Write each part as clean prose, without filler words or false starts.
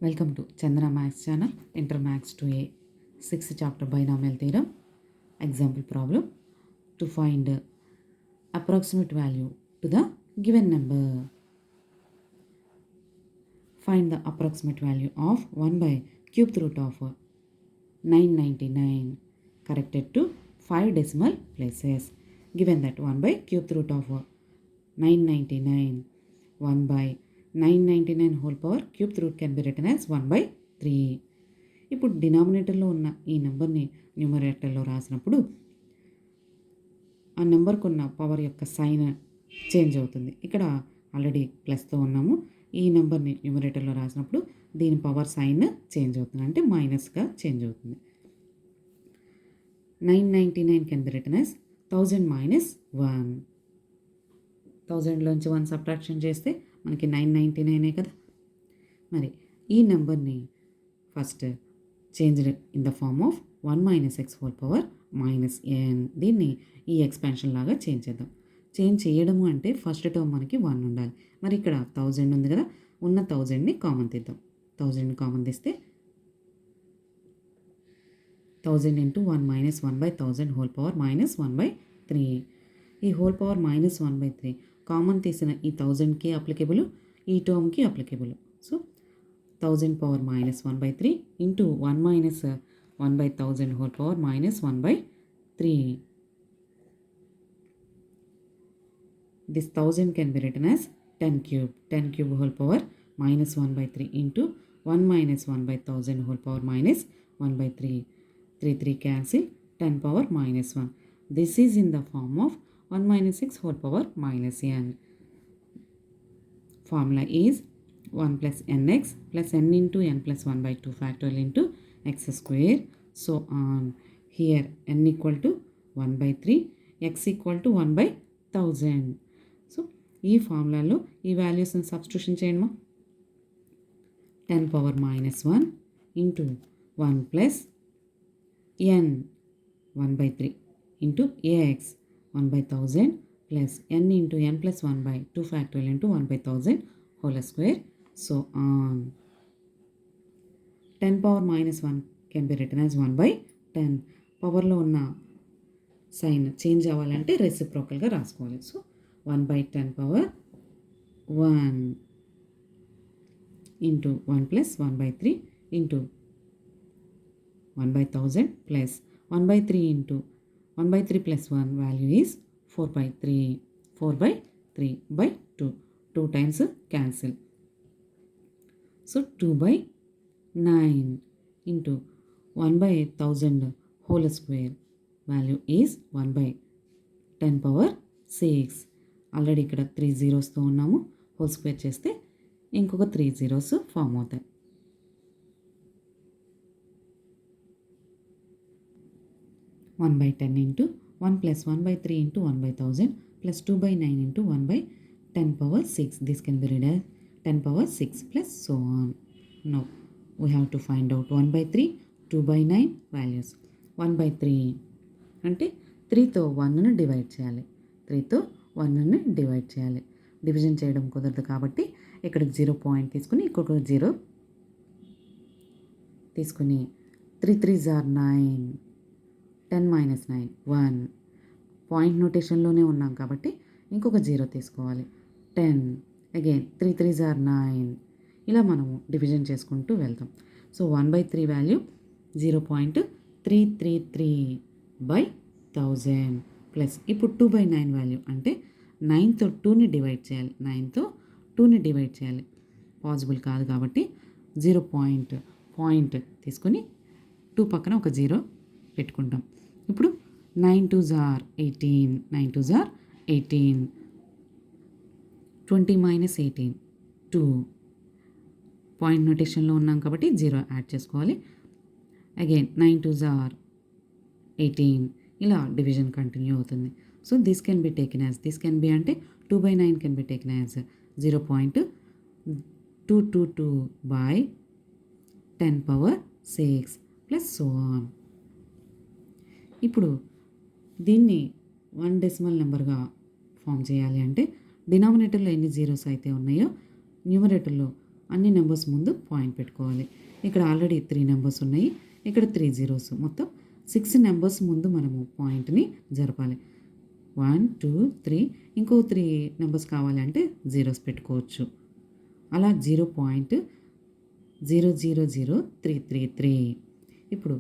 Welcome to Chandra Maths channel, Inter Maths 2A, 6th chapter Binomial Theorem. Example problem to find approximate value to the given number. Find the approximate value of 1 by cubed root of 999 corrected to 5 decimal places. Given that 1 by cubed root of 999, 1 by 999 whole power cubed root can be written as 1 by 3. ఇప్పుడు డినామినేటర్లో ఉన్న ఈ నెంబర్ని న్యూమరేటర్లో రాసినప్పుడు ఆ నెంబర్కు ఉన్న power యొక్క సైన్ చేంజ్ అవుతుంది. ఇక్కడ ఆల్రెడీ ప్లస్తో ఉన్నాము. ఈ నెంబర్ని న్యూమరేటర్లో రాసినప్పుడు దీని పవర్ సైన్ చేంజ్ అవుతుంది, అంటే మైనస్గా చేంజ్ అవుతుంది. 999 can be written as 1000 minus 1. 1000లోంచి 1 సబ్ట్రాక్షన్ చేస్తే మనకి 999 కదా. మరి ఈ నెంబర్ని first changed in the form of 1 minus x whole power minus n. దీన్ని ఈ ఎక్స్పాన్షన్ లాగా చేంజ్ చేద్దాం. చేంజ్ చేయడము అంటే ఫస్ట్ టర్మ్ మనకి 1 ఉండాలి. మరి ఇక్కడ 1000 ఉంది కదా, ఉన్న 1000ని కామన్ తీద్దాం. 1000ని కామన్ తీస్తే 1000 into 1 minus 1 by 1000 whole power minus 1 by 3. ఈ whole power minus 1 by 3 common తీసిన ఈ 1000కి అప్లికేబుల్, ఈ టర్మ్కి applicable. So 1000 power minus 1 by 3 into 1 minus 1 by 1000 whole power minus 1 by 3. This 1000 can be written as 10 cube. 10 cube whole power minus 1 by 3 into 1 minus 1 by 1000 whole power minus 1 by 3. 3 cancel, 10 power minus 1. This is in the form of 1 minus 6 whole power minus n. Formula is 1 plus nx plus n into n plus 1 by 2 factorial into x square. So on. Here n equal to 1 by 3, x equal to 1 by 1000. So ఈ ఫార్ములాలో ఈ వాల్యూస్ని substitution చేయండి. 10 power minus 1 into 1 plus n 1 by 3 into ax 1 by 1000 plus n into n plus 1 by 2 factorial into 1 by 1000 whole square. So on. 10 power minus 1 can be written as 1 by 10. పవర్లో ఉన్న sign change అవ్వాలంటే రెసిప్రోకల్గా రాసుకోవాలి. So 1 by 10 power 1 into 1 plus 1 by 3 into 1 by 1000 plus 1 by 3 into 1 by 3 plus 1 value is 4 by 3. 4 by 3 by 2. 2 times cancel. So 2 by 9 into 1 by 1000 whole square value is 1 by 10 power 6. Already ఇక్కడ 3 zeros ఉన్నాము. Whole square చేస్తే ఇంకొక 3 zeros form అవుతాయి. One by 10 into 1 plus 1 by 3 into 1 by 1000 plus 2 by 9 into 1 by 10 power 6. This can be read as 10 power 6 plus so on. Now we have to find out 1 by 3, 2 by 9 values. 1 by 3 అంటే 3తో 1ను divide చేయాలి. 3తో 1ని divide చేయాలి. Division చేయడం కుదరదు కాబట్టి ఇక్కడికి 0 point తీసుకుని ఇంకొక 0 తీసుకుని 3 3s are 9, 10 మైనస్ 9 1. పాయింట్ నోటేషన్లోనే ఉన్నాం కాబట్టి ఇంకొక 0 తీసుకోవాలి. 10 అగైన్ 3 3s are 9. ఇలా మనము డివిజన్ చేసుకుంటూ వెళ్తాం. So 1 by 3 value 0.333 by 1000 plus ఇప్పుడు 2 by 9 వాల్యూ అంటే 9తో 2ని డివైడ్ చేయాలి. 9తో 2ని డివైడ్ చేయాలి. పాసిబుల్ కాదు కాబట్టి 0 పాయింట్ తీసుకొని 2 పక్కన ఒక 0 పెట్టుకుంటాం. ఇప్పుడు 9 2s are 18, 9 2s are 18, 20 minus 18 2. Point నోటేషన్లో ఉన్నాం కాబట్టి 0 యాడ్ చేసుకోవాలి. Again 9 2s are 18. ఇలా డివిజన్ కంటిన్యూ అవుతుంది. So this can be taken as, this can be అంటే 2 by 9 can be taken as 0.222 by 10 power 6 plus so on. ఇప్పుడు దీన్ని 1 decimal నెంబర్గా form చేయాలి అంటే డినామినేటర్లో ఎన్ని జీరోస్ అయితే ఉన్నాయో న్యూమరేటర్లో అన్ని నెంబర్స్ ముందు పాయింట్ పెట్టుకోవాలి. ఇక్కడ ఆల్రెడీ 3 నెంబర్స్ ఉన్నాయి, ఇక్కడ 3 జీరోస్, మొత్తం 6 నెంబర్స్ ముందు మనము పాయింట్ని జరపాలి. 1 2 3, ఇంకో 3 నెంబర్స్ కావాలంటే జీరోస్ పెట్టుకోవచ్చు. అలా 0.000333. ఇప్పుడు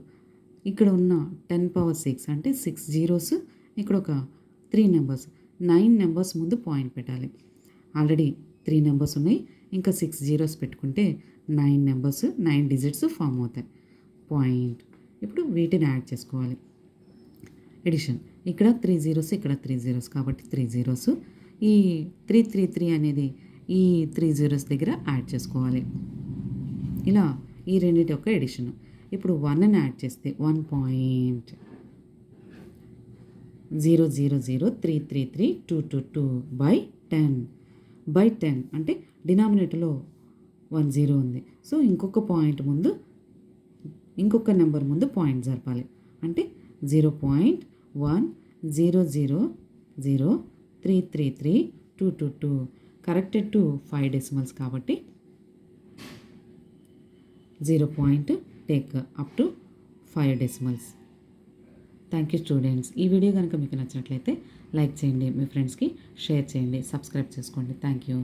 ఇక్కడ ఉన్న 10⁻6 అంటే 6 జీరోస్, ఇక్కడ ఒక 3 నెంబర్స్, 9 నెంబర్స్ ముందు పాయింట్ పెట్టాలి. ఆల్రెడీ 3 నెంబర్స్ ఉన్నాయి, ఇంకా 6 జీరోస్ పెట్టుకుంటే 9 నెంబర్స్, 9 డిజిట్స్ ఫామ్ అవుతాయి. పాయింట్. ఇప్పుడు వీటిని యాడ్ చేసుకోవాలి. ఎడిషన్. ఇక్కడ 3 జీరోస్, ఇక్కడ 3 జీరోస్, కాబట్టి 3 జీరోస్. ఈ 333 అనేది ఈ 3 జీరోస్ దగ్గర యాడ్ చేసుకోవాలి. ఇలా ఈ రెండింటి యొక్క ఎడిషన్. ఇప్పుడు 1ని యాడ్ చేస్తే 1.0003332222/10 అంటే డినామినేటర్లో 1 జీరో ఉంది. సో ఇంకొక పాయింట్ ముందు, ఇంకొక నెంబర్ ముందు పాయింట్ జరపాలి. అంటే 0.1003332222. కరెక్టెడ్ టు 5 డెసిమల్స్ కాబట్టి 0 point take up to 5 decimals. Thank you students. ఈ వీడియో కనుక మీకు నచ్చినట్లయితే లైక్ చేయండి, మీ ఫ్రెండ్స్కి షేర్ చేయండి, సబ్స్క్రైబ్ చేసుకోండి. Thank you.